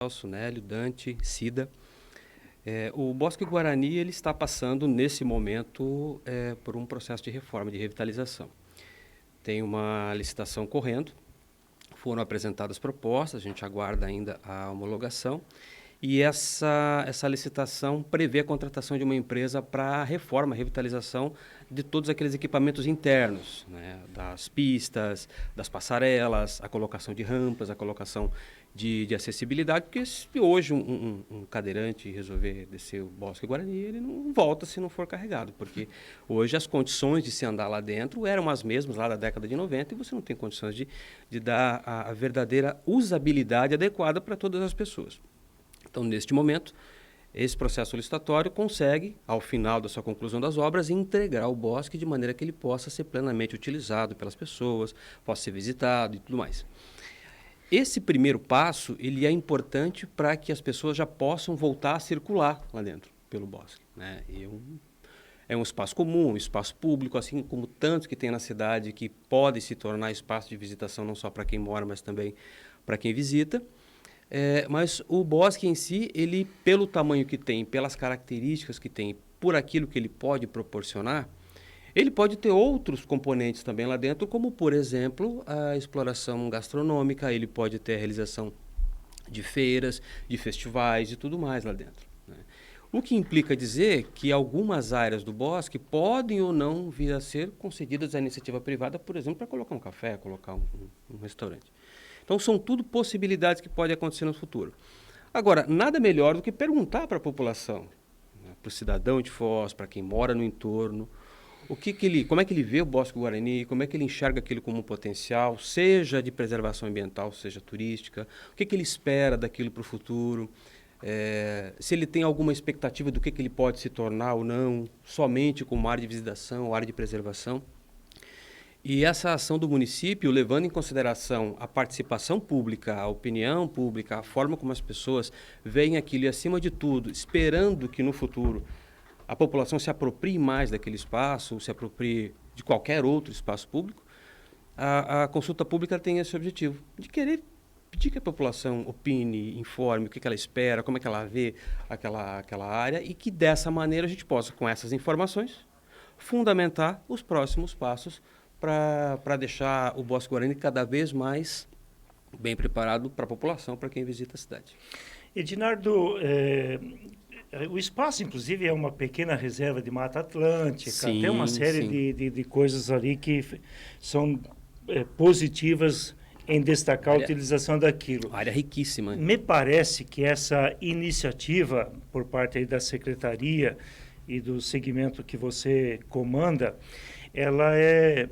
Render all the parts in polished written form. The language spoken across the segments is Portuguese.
Celso, Nélio, Dante, Cida. O Bosque Guarani ele está passando, nesse momento, por um processo de reforma, de revitalização. Tem uma licitação correndo, foram apresentadas propostas, a gente aguarda ainda a homologação, e essa licitação prevê a contratação de uma empresa para a reforma, a revitalização de todos aqueles equipamentos internos, né, das pistas, das passarelas, a colocação de rampas, a colocação de acessibilidade, porque se hoje um cadeirante resolver descer o Bosque Guarani, ele não volta se não for carregado, porque hoje as condições de se andar lá dentro eram as mesmas lá da década de 90 e você não tem condições de dar a verdadeira usabilidade adequada para todas as pessoas. Então, neste momento, esse processo licitatório consegue, ao final da sua conclusão das obras, entregar o bosque de maneira que ele possa ser plenamente utilizado pelas pessoas, possa ser visitado e tudo mais. Esse primeiro passo, ele é importante para que as pessoas já possam voltar a circular lá dentro, pelo bosque, né? É um espaço comum, um espaço público, assim como tantos que tem na cidade, que pode se tornar espaço de visitação não só para quem mora, mas também para quem visita. Mas o bosque em si, ele, pelo tamanho que tem, pelas características que tem, por aquilo que ele pode proporcionar, ele pode ter outros componentes também lá dentro, como, por exemplo, a exploração gastronômica, ele pode ter a realização de feiras, de festivais e tudo mais lá dentro, né? O que implica dizer que algumas áreas do bosque podem ou não vir a ser concedidas à iniciativa privada, por exemplo, para colocar um café, colocar um restaurante. Então, são tudo possibilidades que podem acontecer no futuro. Agora, nada melhor do que perguntar para a população, né, para o cidadão de Foz, para quem mora no entorno, como é que ele vê o Bosque Guarani, como é que ele enxerga aquilo como um potencial, seja de preservação ambiental, seja turística, o que ele espera daquilo para o futuro, se ele tem alguma expectativa do que ele pode se tornar ou não, somente como área de visitação ou área de preservação. E essa ação do município, levando em consideração a participação pública, a opinião pública, a forma como as pessoas veem aquilo e, acima de tudo, esperando que no futuro a população se aproprie mais daquele espaço, se aproprie de qualquer outro espaço público, a consulta pública tem esse objetivo, de querer pedir que a população opine, informe o que ela espera, como é que ela vê aquela área e que dessa maneira a gente possa, com essas informações, fundamentar os próximos passos para deixar o Bosque Guarani cada vez mais bem preparado para a população, para quem visita a cidade. Edinardo, o espaço, inclusive, é uma pequena reserva de Mata Atlântica, Sim, tem uma série sim. de coisas ali que são positivas em destacar a utilização daquilo. Área riquíssima. Me parece que essa iniciativa, por parte aí da Secretaria e do segmento que você comanda, ela é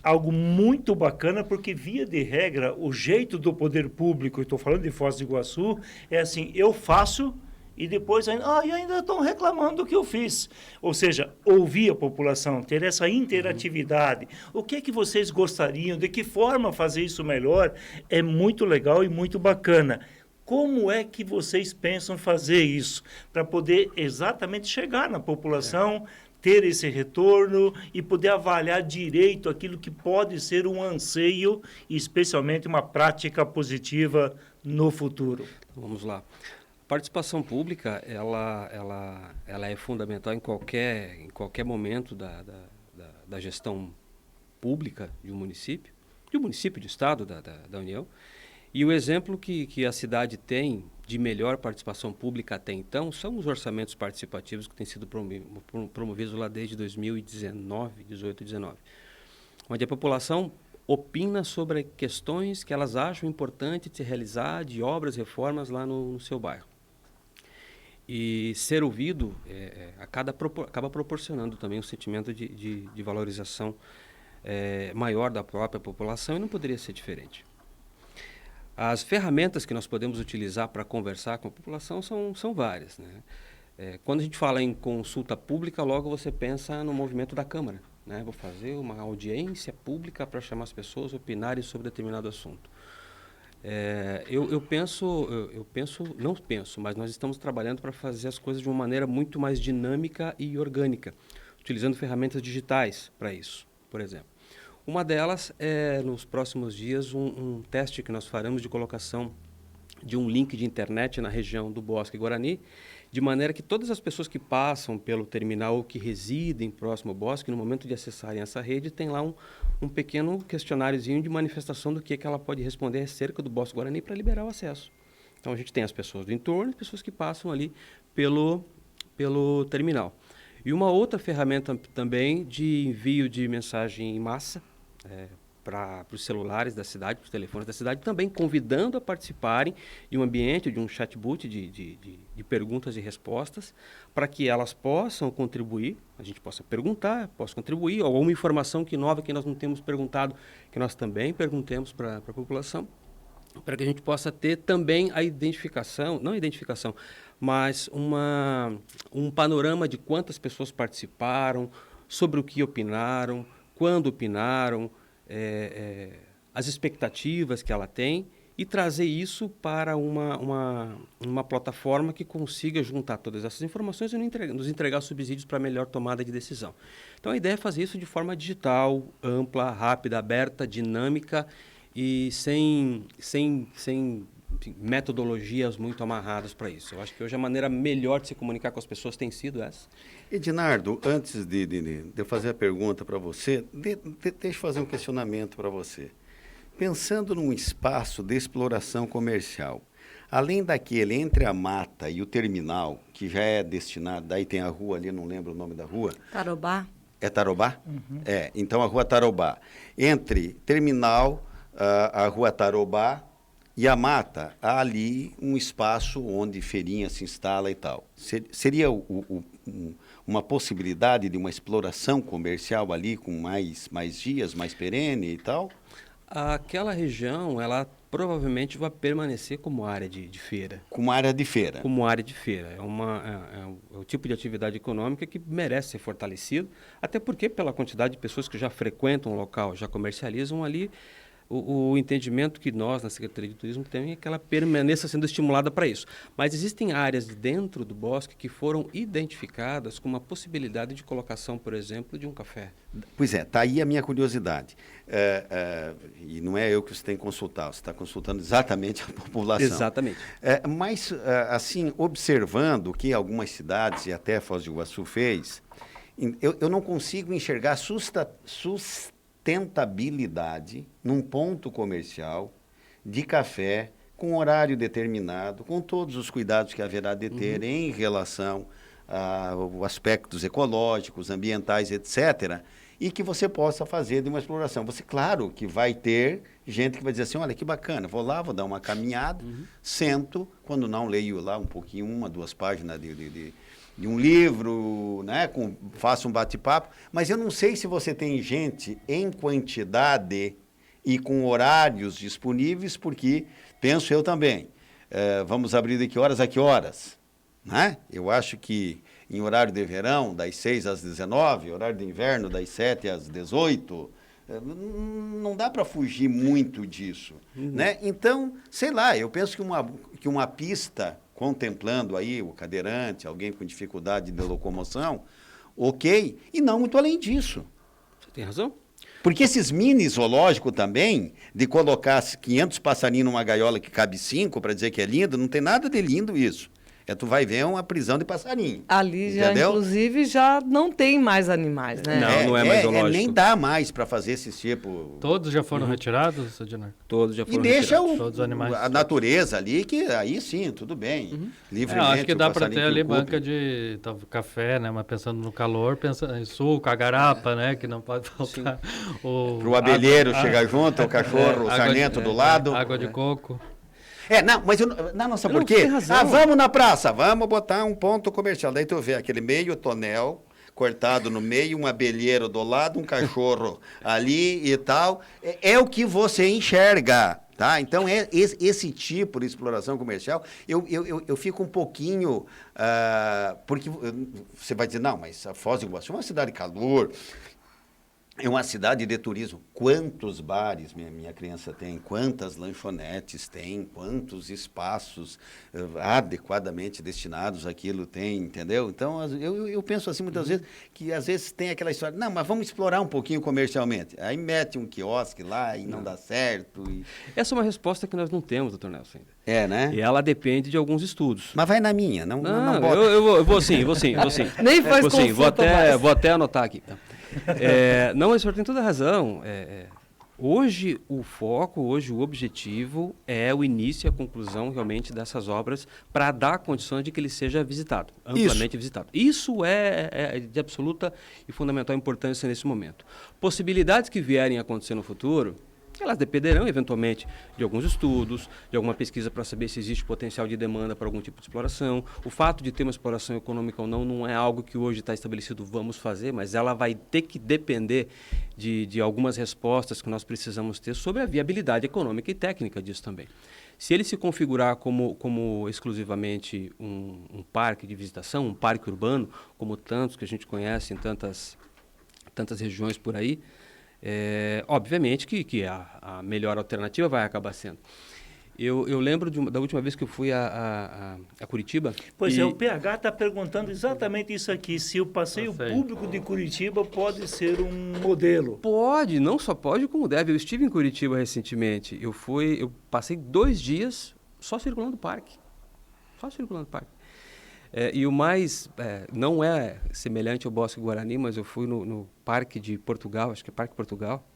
algo muito bacana, porque, via de regra, o jeito do poder público, estou falando de Foz do Iguaçu, é assim, eu faço e depois ainda estão reclamando do que eu fiz. Ou seja, ouvir a população, ter essa interatividade. O que é que vocês gostariam, de que forma fazer isso melhor, é muito legal e muito bacana. Como é que vocês pensam fazer isso, para poder exatamente chegar na população, ter esse retorno e poder avaliar direito aquilo que pode ser um anseio e especialmente uma prática positiva no futuro? Vamos lá. A participação pública, ela é fundamental em qualquer momento da gestão pública de um município, de estado, da União. E o exemplo que a cidade tem de melhor participação pública até então são os orçamentos participativos que têm sido promovidos lá desde 2019, 18 e 19, onde a população opina sobre questões que elas acham importante de se realizar, de obras, reformas lá no seu bairro. E ser ouvido acaba proporcionando também um sentimento de valorização maior da própria população, e não poderia ser diferente. As ferramentas que nós podemos utilizar para conversar com a população são várias, né? Quando a gente fala em consulta pública, logo você pensa no movimento da Câmara, né? Vou fazer uma audiência pública para chamar as pessoas a opinarem sobre determinado assunto. Mas nós estamos trabalhando para fazer as coisas de uma maneira muito mais dinâmica e orgânica, utilizando ferramentas digitais para isso, por exemplo. Uma delas é, nos próximos dias, um teste que nós faremos de colocação de um link de internet na região do Bosque Guarani, de maneira que todas as pessoas que passam pelo terminal ou que residem próximo ao bosque, no momento de acessarem essa rede, tem lá um pequeno questionáriozinho de manifestação do que ela pode responder acerca do Bosque Guarani para liberar o acesso. Então, a gente tem as pessoas do entorno e pessoas que passam ali pelo terminal. E uma outra ferramenta também de envio de mensagem em massa, para os celulares da cidade, para os telefones da cidade, também convidando a participarem de um ambiente, de um chatbot de perguntas e respostas, para que elas possam contribuir, a gente possa perguntar, possa contribuir, ou alguma informação nova que nós não temos perguntado, que nós também perguntemos para a população, para que a gente possa ter também a identificação, não a identificação, mas um panorama de quantas pessoas participaram, sobre o que opinaram, quando opinaram, as expectativas que ela tem e trazer isso para uma plataforma que consiga juntar todas essas informações e nos entregar subsídios para melhor tomada de decisão. Então, a ideia é fazer isso de forma digital, ampla, rápida, aberta, dinâmica e sem enfim, metodologias muito amarradas para isso. Eu acho que hoje a maneira melhor de se comunicar com as pessoas tem sido essa. Edinardo, antes de eu fazer a pergunta para você, deixa eu fazer um questionamento para você. Pensando num espaço de exploração comercial, além daquele entre a mata e o terminal, que já é destinado, daí tem a rua ali, não lembro o nome da rua. Tarobá. É Tarobá? Uhum. Então a rua Tarobá. Entre terminal, a rua Tarobá e a mata, há ali um espaço onde feirinha se instala e tal. Seria uma possibilidade de uma exploração comercial ali com mais dias, mais perene e tal? Aquela região, ela provavelmente vai permanecer como área de feira. Como área de feira. Como área de feira. É o tipo de atividade econômica que merece ser fortalecido, até porque pela quantidade de pessoas que já frequentam o local, já comercializam ali, o entendimento que nós, na Secretaria de Turismo, temos é que ela permaneça sendo estimulada para isso. Mas existem áreas dentro do bosque que foram identificadas com uma possibilidade de colocação, por exemplo, de um café. Pois é, está aí a minha curiosidade. E não é eu que você tem que consultar, você está consultando exatamente a população. Exatamente. Mas, assim, observando o que algumas cidades, e até Foz do Iguaçu fez, eu não consigo enxergar sustentabilidade num ponto comercial de café com horário determinado, com todos os cuidados que haverá de ter em relação a aspectos ecológicos, ambientais, etc., e que você possa fazer de uma exploração. Você, claro, que vai ter gente que vai dizer assim, olha, que bacana, vou lá, vou dar uma caminhada, sento, quando não leio lá um pouquinho, 1, 2 páginas de um livro, né, faço um bate-papo, mas eu não sei se você tem gente em quantidade e com horários disponíveis, porque penso eu também, vamos abrir de que horas a que horas? Né? Eu acho que em horário de verão, das 6 às 19, horário de inverno, das 7 às 18, não dá para fugir muito disso. Né? Então, sei lá, eu penso que uma pista, contemplando aí o cadeirante, alguém com dificuldade de locomoção, ok, e não muito além disso. Você tem razão. Porque esses mini zoológicos também, de colocar 500 passarinhos numa gaiola que cabe 5 para dizer que é lindo, não tem nada de lindo isso. Tu vai ver uma prisão de passarinho. Ali já, entendeu? inclusive, já não tem mais animais, né? Não é mais zoológico. Nem dá mais para fazer esse tipo... Todos já foram retirados, Edinardo? Todos já foram E deixa Todos os animais. a natureza ali, que aí sim, tudo bem. Livremente, acho que dá para ter ali ocupe. banca de café, né? Mas pensando no calor, pensando em suco, a garapa, né? Que não pode faltar. Para o abelheiro chegar junto, o cachorro, o sarnento do lado. Água de coco. Não, mas não sabe por quê? Vamos na praça, vamos botar um ponto comercial. Daí tu vê aquele meio tonel cortado no meio, um abelheiro do lado, um cachorro ali e tal. É o que você enxerga, tá? Então, esse tipo de exploração comercial, eu fico um pouquinho... porque você vai dizer, não, mas a Foz do Iguaçu é uma cidade de calor... É uma cidade de turismo. Quantos bares minha criança tem? Quantas lanchonetes tem? Quantos espaços adequadamente destinados àquilo tem? Entendeu? Então, eu penso assim muitas vezes que às vezes tem aquela história, não, mas vamos explorar um pouquinho comercialmente. Aí mete um quiosque lá e não dá certo. Essa é uma resposta que nós não temos, doutor Nelson, ainda. É, né? E ela depende de alguns estudos. Mas vai na minha, não Não, bota. eu vou sim. Nem faz Vou sim, consulta mais. vou até anotar aqui. Tá? Não, o senhor tem toda a razão. Hoje o foco, hoje o objetivo é o início e a conclusão realmente dessas obras para dar condições de que ele seja visitado, amplamente visitado. Isso é de absoluta e fundamental importância nesse momento. Possibilidades que vierem a acontecer no futuro, elas dependerão, eventualmente, de alguns estudos, de alguma pesquisa para saber se existe potencial de demanda para algum tipo de exploração. O fato de ter uma exploração econômica ou não é algo que hoje está estabelecido, vamos fazer, mas ela vai ter que depender de algumas respostas que nós precisamos ter sobre a viabilidade econômica e técnica disso também. Se ele se configurar como exclusivamente um parque de visitação, um parque urbano, como tantos que a gente conhece em tantas regiões por aí, obviamente que a melhor alternativa vai acabar sendo. Eu lembro da última vez que eu fui a Curitiba. Pois o PH está perguntando exatamente isso aqui, se o passeio público de Curitiba pode ser um modelo. Pode, não só pode como deve. Eu estive em Curitiba recentemente. Eu passei 2 dias só circulando o parque. Só circulando o parque. E o mais, não é semelhante ao Bosque Guarani, mas eu fui no Parque de Portugal, acho que é Parque Portugal.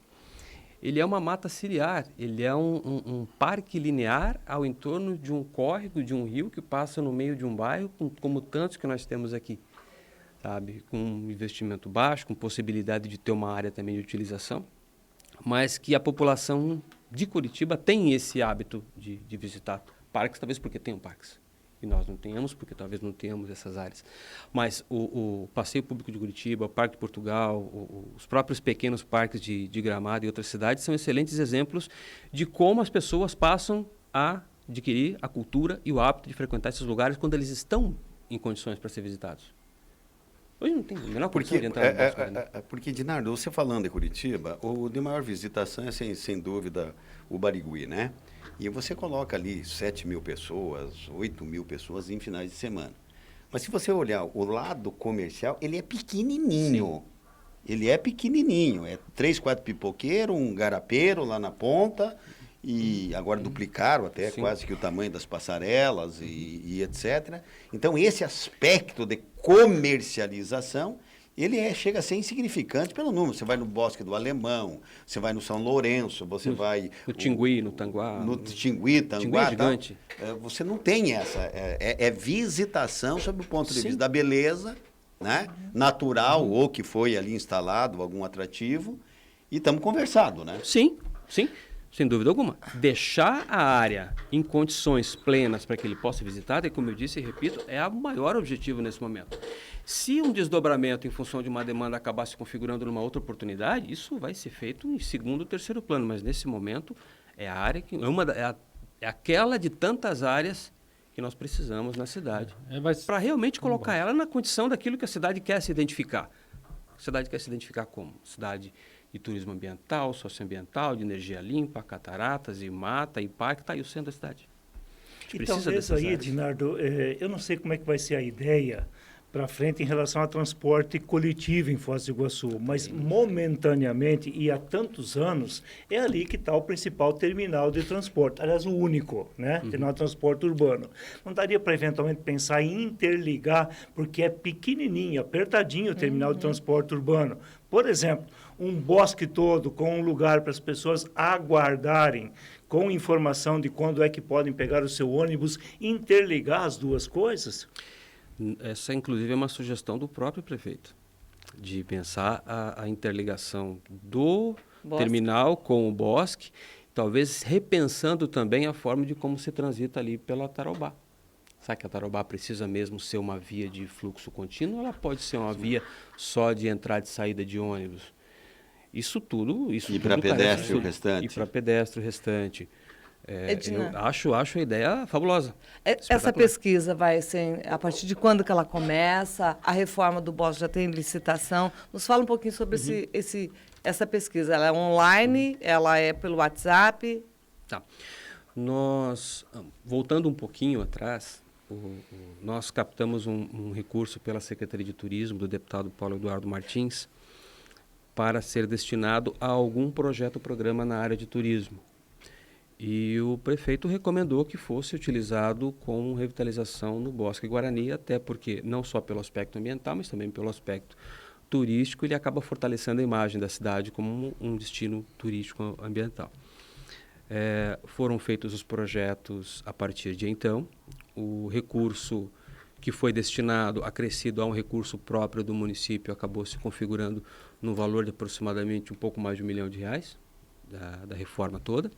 Ele é uma mata ciliar, ele é um parque linear ao entorno de um córrego, de um rio que passa no meio de um bairro, como tantos que nós temos aqui, sabe? Com um investimento baixo, com possibilidade de ter uma área também de utilização, mas que a população de Curitiba tem esse hábito de visitar parques, talvez porque tenham parques. E nós não tenhamos, porque talvez não tenhamos essas áreas. Mas o Passeio Público de Curitiba, o Parque de Portugal, os próprios pequenos parques de Gramado e outras cidades são excelentes exemplos de como as pessoas passam a adquirir a cultura e o hábito de frequentar esses lugares quando eles estão em condições para ser visitados. Hoje não tem a menor condição de entrar no Bosque. Porque, Dinardo, você falando de Curitiba, o de maior visitação é, sem dúvida, o Barigui, né? E você coloca ali 7 mil pessoas, 8 mil pessoas em finais de semana. Mas se você olhar o lado comercial, ele é pequenininho. Sim. Ele é pequenininho. É 3, 4 pipoqueiros, um garapeiro lá na ponta. E agora duplicaram até quase que o tamanho das passarelas e etc. Então, esse aspecto de comercialização, ele chega a ser insignificante pelo número. Você vai no Bosque do Alemão, você vai no São Lourenço, você vai... No Tingui, no Tanguá. No Tingui, Tanguá. Tingui é gigante. Você não tem essa... É visitação sob o ponto de vista da beleza, né? Natural, ou que foi ali instalado, algum atrativo. E estamos conversando, né? Sim, sim. Sem dúvida alguma. Deixar a área em condições plenas para que ele possa visitar, e como eu disse e repito, é o maior objetivo nesse momento. Se um desdobramento em função de uma demanda acabar se configurando numa outra oportunidade, isso vai ser feito em segundo ou terceiro plano, mas nesse momento é a área que é aquela de tantas áreas que nós precisamos na cidade para realmente colocar ela na condição daquilo que a cidade quer se identificar. A cidade quer se identificar como cidade de turismo ambiental, socioambiental, de energia limpa, cataratas e mata e parque, está aí o centro da cidade. E talvez aí, Edinardo, eu não sei como é que vai ser a ideia para frente em relação a transporte coletivo em Foz do Iguaçu, mas momentaneamente e há tantos anos é ali que está o principal terminal de transporte, aliás, o único, né? Terminal de transporte urbano. Não daria para eventualmente pensar em interligar, porque é pequenininho, apertadinho o terminal de transporte urbano. Por exemplo, um bosque todo com um lugar para as pessoas aguardarem, com informação de quando é que podem pegar o seu ônibus, interligar as duas coisas? Essa, inclusive, é uma sugestão do próprio prefeito, de pensar a interligação do terminal com o bosque, talvez repensando também a forma de como se transita ali pela Tarobá. Será que a Tarobá precisa mesmo ser uma via de fluxo contínuo ou ela pode ser uma via só de entrada e saída de ônibus? Isso tudo... E para pedestre o restante. E para pedestre o restante. Eu acho a ideia fabulosa. Essa pesquisa vai ser, a partir de quando que ela começa? A reforma do bosque já tem licitação? Nos fala um pouquinho sobre essa pesquisa? Ela é online? Ela é pelo WhatsApp? Tá. Nós, voltando um pouquinho atrás, nós captamos um recurso pela Secretaria de Turismo do deputado Paulo Eduardo Martins para ser destinado a algum projeto ou programa na área de turismo. E o prefeito recomendou que fosse utilizado com revitalização no Bosque Guarani, até porque, não só pelo aspecto ambiental, mas também pelo aspecto turístico, ele acaba fortalecendo a imagem da cidade como um destino turístico ambiental. Foram feitos os projetos a partir de então. O recurso que foi destinado, acrescido a um recurso próprio do município, acabou se configurando no valor de aproximadamente um pouco mais de R$1 milhão da reforma toda.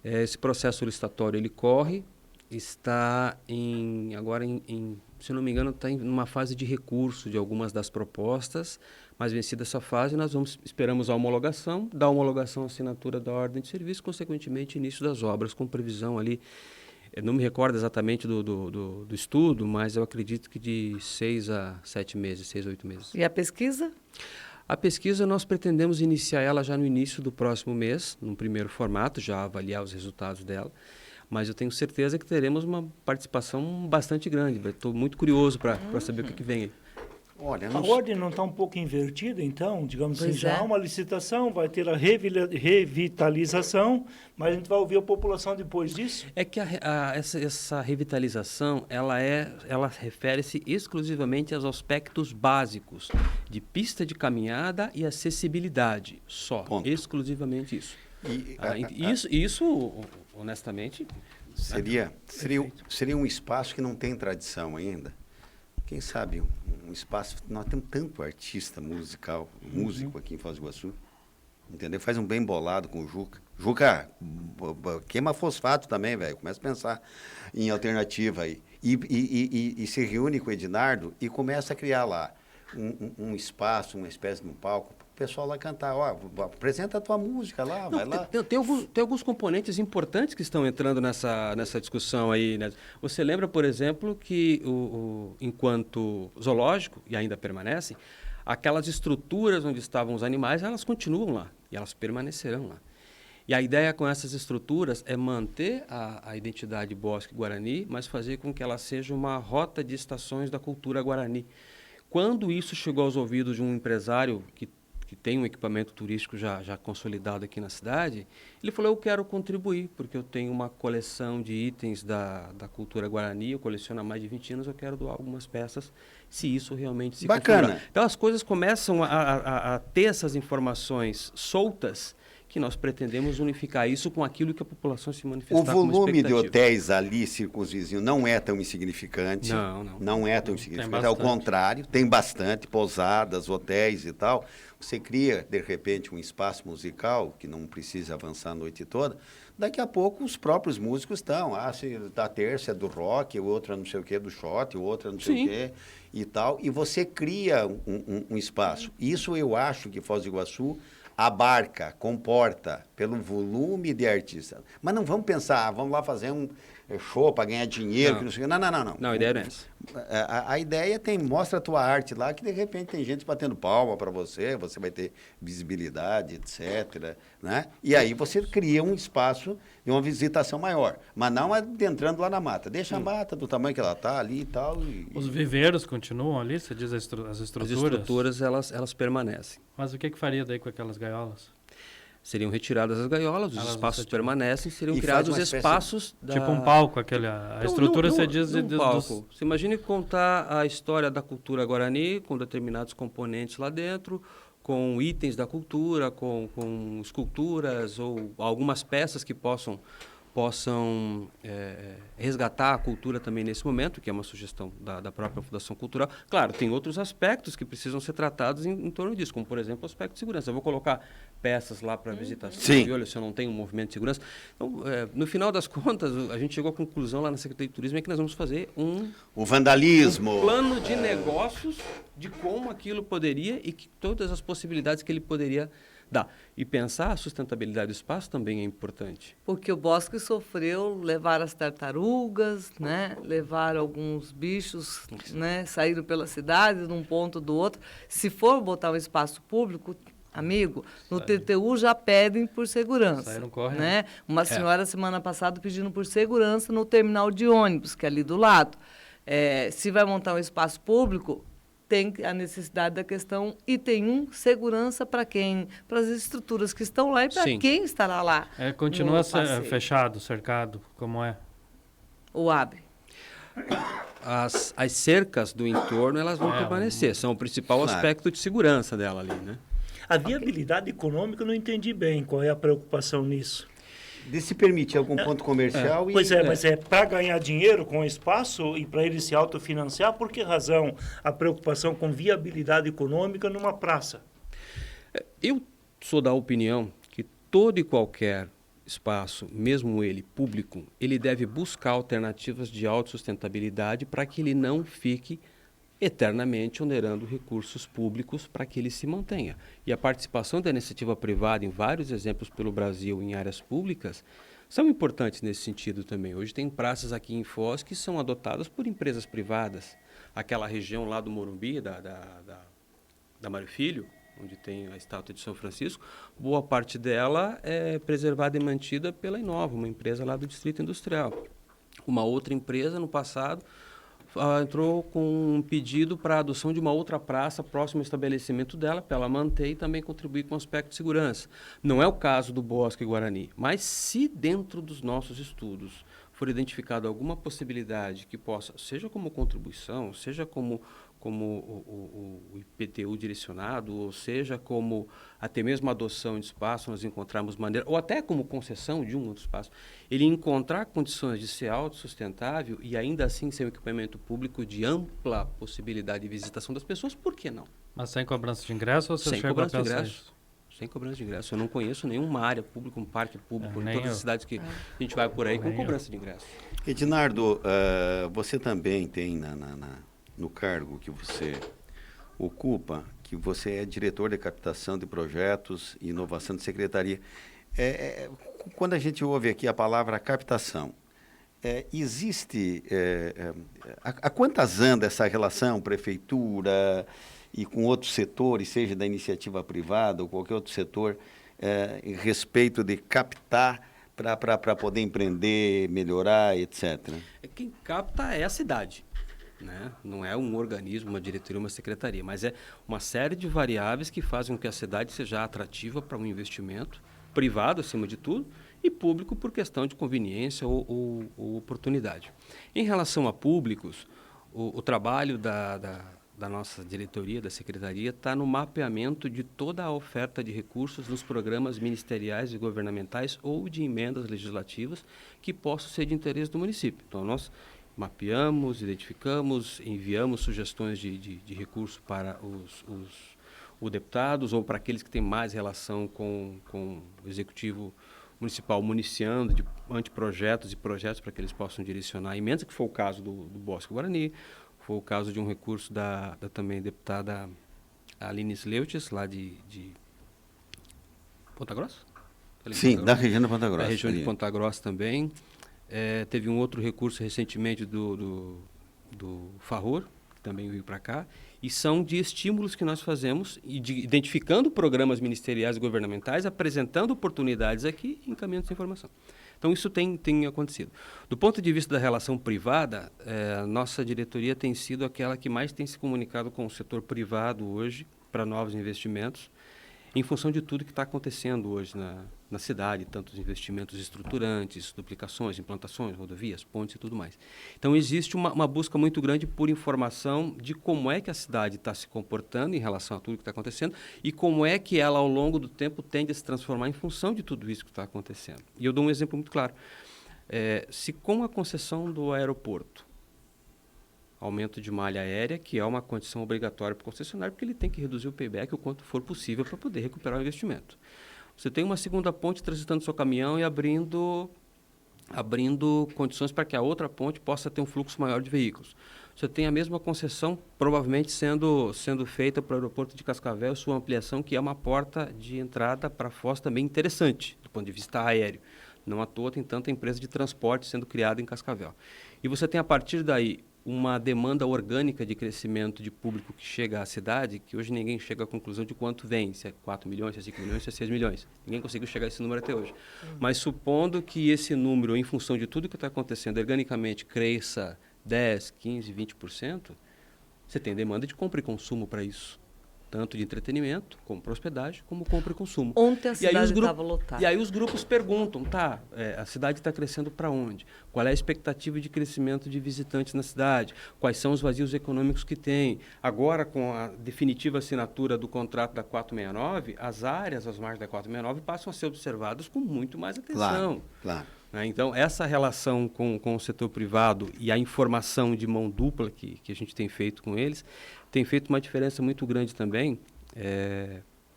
Esse processo licitatório ele corre, está agora, se não me engano, está em uma fase de recurso de algumas das propostas, mas vencida essa fase, nós esperamos a homologação, da homologação a assinatura da ordem de serviço, consequentemente início das obras, com previsão ali, eu não me recordo exatamente do estudo, mas eu acredito que de 6 a 7 meses, 6 a 8 meses. E a pesquisa? A pesquisa nós pretendemos iniciar ela já no início do próximo mês, num primeiro formato, já avaliar os resultados dela, mas eu tenho certeza que teremos uma participação bastante grande. Estou muito curioso para saber o que vem aí. Olha, A ordem não está um pouco invertida, então? Digamos assim, Pois já é. há uma licitação, vai ter a revitalização, mas a gente vai ouvir a população depois disso? É que essa revitalização, ela refere-se exclusivamente aos aspectos básicos de pista de caminhada e acessibilidade, só, Ponto. exclusivamente isso. Isso, honestamente, Seria um espaço que não tem tradição ainda. Quem sabe um espaço... Nós temos tanto artista músico aqui em Foz do Iguaçu, entendeu? Faz um bem bolado com o Juca. Juca, queima fosfato também, velho. Começa a pensar em alternativa aí. E se reúne com o Ednardo e começa a criar lá um espaço, uma espécie de um palco, para o pessoal lá cantar. Ó, apresenta a tua música lá, vai lá. Tem alguns componentes importantes que estão entrando nessa discussão aí, né? Você lembra, por exemplo, que enquanto zoológico, e ainda permanecem, aquelas estruturas onde estavam os animais, elas continuam lá e elas permanecerão lá. E a ideia com essas estruturas é manter a identidade Bosque Guarani, mas fazer com que ela seja uma rota de estações da cultura guarani. Quando isso chegou aos ouvidos de um empresário que tem um equipamento turístico já consolidado aqui na cidade, ele falou, eu quero contribuir, porque eu tenho uma coleção de itens da cultura guarani, eu coleciono há mais de 20 anos, eu quero doar algumas peças, se isso realmente se Bacana. configurar. Então as coisas começam a ter essas informações soltas, que nós pretendemos unificar isso com aquilo que a população se manifestar O como volume de expectativa. hotéis ali, circunvizinho, não é tão insignificante. Não é tão insignificante. Ao bastante. contrário, tem bastante pousadas, hotéis e tal. Você cria, de repente, um espaço musical que não precisa avançar a noite toda. Daqui a pouco, os próprios músicos estão. Se da terça é do rock, o outro é não sei o quê, do shot, o outro é não sei Sim. o quê e tal. E você cria um espaço. Isso eu acho que Foz do Iguaçu abarca, comporta, pelo volume de artistas. Mas não vamos pensar, vamos lá fazer um show para ganhar dinheiro, Não. que não sei o quê. Não. Não, a ideia não é essa. A ideia mostra a tua arte lá, que de repente tem gente batendo palma para você vai ter visibilidade, etc. Né? E aí você cria um espaço de uma visitação maior. Mas não adentrando lá na mata. Deixa a mata do tamanho que ela está ali e tal. Os viveiros continuam ali, você diz as As estruturas? estruturas, elas permanecem. Mas o que faria daí com aquelas gaiolas? Seriam retiradas as gaiolas, os Elas espaços não se tiram. permanecem, seriam E criados faz uma os espécie espaços Tipo um palco, a estrutura você diz... Não, dos- palco. Você imagine contar a história da cultura guarani, com determinados componentes lá dentro, com itens da cultura, com esculturas ou algumas peças que possam resgatar a cultura também nesse momento, que é uma sugestão da própria Fundação Cultural. Claro, tem outros aspectos que precisam ser tratados em torno disso, como, por exemplo, o aspecto de segurança. Eu vou colocar peças lá para visitação, Sim. olha, se eu não tenho um movimento de segurança. Então, no final das contas, a gente chegou à conclusão lá na Secretaria de Turismo é que nós vamos fazer um O vandalismo. plano de negócios de como aquilo poderia e que todas as possibilidades que ele poderia dar. E pensar a sustentabilidade do espaço também é importante. Porque o bosque sofreu, levar as tartarugas, né? Levar alguns bichos, né? Saíram pela cidade, de um ponto do outro. Se for botar um espaço público, Amigo, no TTU já pedem por segurança. Saíram correndo. Né? Uma senhora, semana passada, pedindo por segurança no terminal de ônibus, que é ali do lado. Se vai montar um espaço público, tem a necessidade da questão item 1, segurança para quem? Para as estruturas que estão lá e para quem estará lá. Continua fechado, cercado, como é? O abre. As cercas do entorno, elas vão permanecer. São o principal aspecto de segurança dela ali, né? A viabilidade econômica, eu não entendi bem qual é a preocupação nisso. De se permitir algum ponto comercial. Pois mas é para ganhar dinheiro com o espaço e para ele se autofinanciar, por que razão a preocupação com viabilidade econômica numa praça? Eu sou da opinião que todo e qualquer espaço, mesmo ele público, ele deve buscar alternativas de autossustentabilidade para que ele não fique eternamente onerando recursos públicos para que ele se mantenha. E a participação da iniciativa privada em vários exemplos pelo Brasil em áreas públicas são importantes nesse sentido também. Hoje tem praças aqui em Foz que são adotadas por empresas privadas. Aquela região lá do Morumbi, da Mário Filho, onde tem a estátua de São Francisco, boa parte dela é preservada e mantida pela Inova, uma empresa lá do Distrito Industrial. Uma outra empresa, no passado, entrou com um pedido para a adoção de uma outra praça próximo ao estabelecimento dela, para ela manter e também contribuir com o aspecto de segurança. Não é o caso do Bosque Guarani, mas se dentro dos nossos estudos for identificada alguma possibilidade que possa, seja como contribuição, seja como o IPTU direcionado, ou seja como até mesmo adoção de espaço, nós encontrarmos maneira, ou até como concessão de um outro espaço, ele encontrar condições de ser autossustentável e ainda assim ser um equipamento público de ampla possibilidade de visitação das pessoas, por que não? Mas sem cobrança de ingresso ou você sem chega cobrança a de pensar ingresso. isso? Sem cobrança de ingresso. Eu não conheço nenhuma área pública, um parque público, em nem todas eu. as cidades que a gente vai por aí com cobrança de ingresso. Ednardo, você também tem no cargo que você ocupa, que você é diretor de captação de projetos e inovação de secretaria. Quando a gente ouve aqui a palavra captação, existe... a quantas anda essa relação prefeitura e com outros setores, seja da iniciativa privada ou qualquer outro setor, em respeito de captar para poder empreender, melhorar, etc.? Quem capta é a cidade. Né? Não é um organismo, uma diretoria, uma secretaria, mas é uma série de variáveis que fazem com que a cidade seja atrativa para um investimento privado, acima de tudo, e público por questão de conveniência ou oportunidade. Em relação a públicos, o trabalho da nossa diretoria, da secretaria, está no mapeamento de toda a oferta de recursos nos programas ministeriais e governamentais ou de emendas legislativas que possam ser de interesse do município. Então, nós mapeamos, identificamos, enviamos sugestões de recurso para os deputados ou para aqueles que têm mais relação com o executivo municipal, municiando de anteprojetos e projetos para que eles possam direcionar emendas, que foi o caso do Bosque Guarani, foi o caso de um recurso da também deputada Aline Sleutis, lá de Ponta Grossa? Sim, da região de Ponta Grossa. Da região de Ponta Grossa também. Teve um outro recurso recentemente do Farror, que também veio para cá, e são de estímulos que nós fazemos, identificando programas ministeriais e governamentais, apresentando oportunidades aqui e encaminhando essa informação. Então, isso tem acontecido. Do ponto de vista da relação privada, nossa diretoria tem sido aquela que mais tem se comunicado com o setor privado hoje para novos investimentos, em função de tudo que está acontecendo hoje na cidade, tanto os investimentos estruturantes, duplicações, implantações, rodovias, pontes e tudo mais. Então, existe uma busca muito grande por informação de como é que a cidade está se comportando em relação a tudo que está acontecendo e como é que ela, ao longo do tempo, tende a se transformar em função de tudo isso que está acontecendo. E eu dou um exemplo muito claro. Se com a concessão do aeroporto, aumento de malha aérea, que é uma condição obrigatória para o concessionário, porque ele tem que reduzir o payback o quanto for possível para poder recuperar o investimento. Você tem uma segunda ponte transitando seu caminhão e abrindo condições para que a outra ponte possa ter um fluxo maior de veículos. Você tem a mesma concessão, provavelmente sendo feita para o aeroporto de Cascavel, sua ampliação, que é uma porta de entrada para Foz também interessante, do ponto de vista aéreo. Não à toa tem tanta empresa de transporte sendo criada em Cascavel. E você tem, a partir daí, uma demanda orgânica de crescimento de público que chega à cidade, que hoje ninguém chega à conclusão de quanto vem, se é 4 milhões, se é 5 milhões, se é 6 milhões. Ninguém conseguiu chegar a esse número até hoje. Mas supondo que esse número, em função de tudo que está acontecendo, organicamente cresça 10, 15, 20%, você tem demanda de compra e consumo para isso. Tanto de entretenimento, como para hospedagem, como compra e consumo. Ontem a cidade estava lotada. E aí os grupos perguntam, tá, a cidade está crescendo para onde? Qual é a expectativa de crescimento de visitantes na cidade? Quais são os vazios econômicos que tem? Agora, com a definitiva assinatura do contrato da 469, as áreas às margens da 469 passam a ser observadas com muito mais atenção. Claro. Então, essa relação com o setor privado e a informação de mão dupla que a gente tem feito com eles, tem feito uma diferença muito grande também,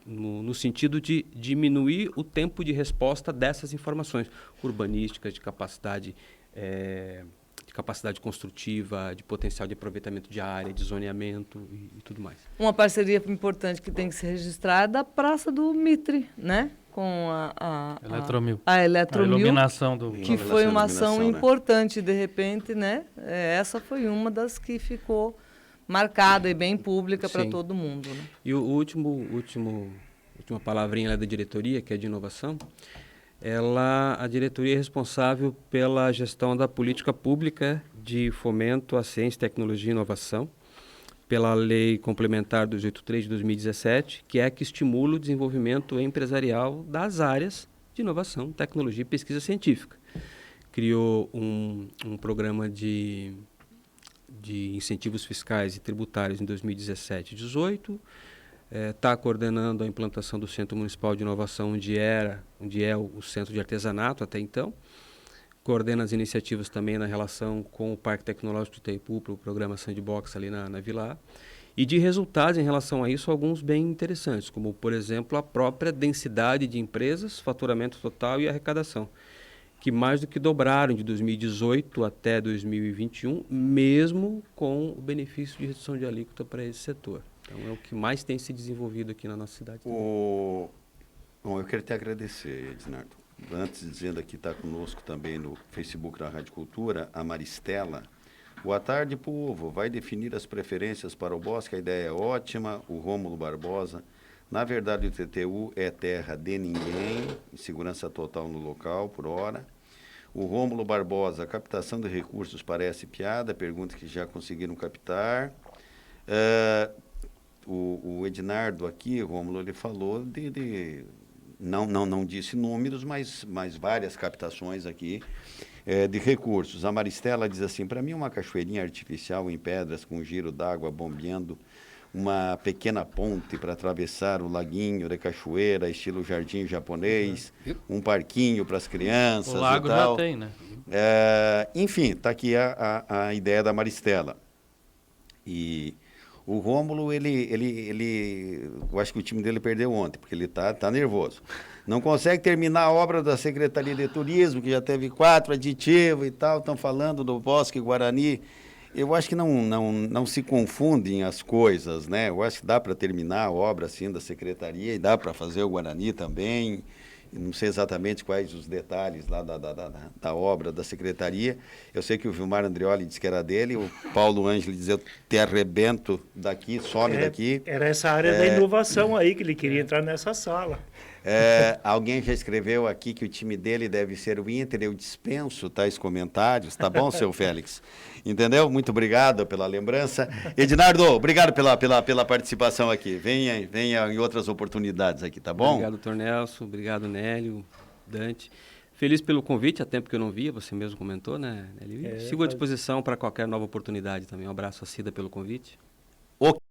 no sentido de diminuir o tempo de resposta dessas informações urbanísticas, de capacidade construtiva, de potencial de aproveitamento de área, de zoneamento e tudo mais. Uma parceria importante que tem que ser registrada é a Praça do Mitre, né? Com a Eletromil. A Eletromil, A iluminação do... que foi uma ação né? importante, de repente, né? Essa foi uma das que ficou marcada e bem pública para Sim. todo mundo. Né? E o última palavrinha lá da diretoria, que é de inovação, a diretoria é responsável pela gestão da política pública de fomento à ciência, tecnologia e inovação, pela Lei Complementar 283 de 2017, que é a que estimula o desenvolvimento empresarial das áreas de inovação, tecnologia e pesquisa científica. Criou um programa de incentivos fiscais e tributários em 2017 e 2018, está coordenando a implantação do Centro Municipal de Inovação, onde é o Centro de Artesanato até então, coordena as iniciativas também na relação com o Parque Tecnológico de Itaipu, para o programa Sandbox ali na Vila. E de resultados em relação a isso, alguns bem interessantes, como, por exemplo, a própria densidade de empresas, faturamento total e arrecadação, que mais do que dobraram de 2018 até 2021, mesmo com o benefício de redução de alíquota para esse setor. Então, é o que mais tem se desenvolvido aqui na nossa cidade. Bom, eu quero te agradecer, Ednardo. Antes, dizendo aqui, está conosco também no Facebook da Rádio Cultura, a Maristela. Boa tarde, povo. Vai definir as preferências para o bosque, a ideia é ótima. O Rômulo Barbosa. Na verdade, o TTU é terra de ninguém, segurança total no local, por hora. O Rômulo Barbosa, a captação de recursos parece piada, pergunta que já conseguiram captar. O Ednardo aqui, Rômulo, ele falou não disse números, mas várias captações aqui de recursos. A Maristela diz assim, para mim uma cachoeirinha artificial em pedras com giro d'água bombeando, uma pequena ponte para atravessar o laguinho de cachoeira, estilo jardim japonês, um parquinho para as crianças. O lago e tal. já tem, né? Enfim, está aqui a ideia da Maristela. E o Rômulo, eu acho que o time dele perdeu ontem, porque ele tá nervoso. Não consegue terminar a obra da Secretaria de Turismo, que já teve 4 aditivos e tal, estão falando do Bosque Guarani. Eu acho que não se confundem as coisas, né? Eu acho que dá para terminar a obra assim da Secretaria e dá para fazer o Guarani também. Não sei exatamente quais os detalhes lá da obra da Secretaria. Eu sei que o Vilmar Andreoli disse que era dele, o Paulo Ângelo dizia, eu te arrebento daqui, some daqui. Era essa área da inovação aí que ele queria entrar nessa sala. Alguém já escreveu aqui que o time dele deve ser o Inter, eu dispenso tais comentários, tá bom, seu Félix? Entendeu? Muito obrigado pela lembrança. Ednardo, obrigado pela participação aqui. Venha em outras oportunidades aqui, tá bom? Obrigado, Dr. Nelson. Obrigado, Nélio, Dante. Feliz pelo convite, há tempo que eu não via, você mesmo comentou, né, Nélio? E sigo à disposição para qualquer nova oportunidade também. Um abraço a Cida pelo convite.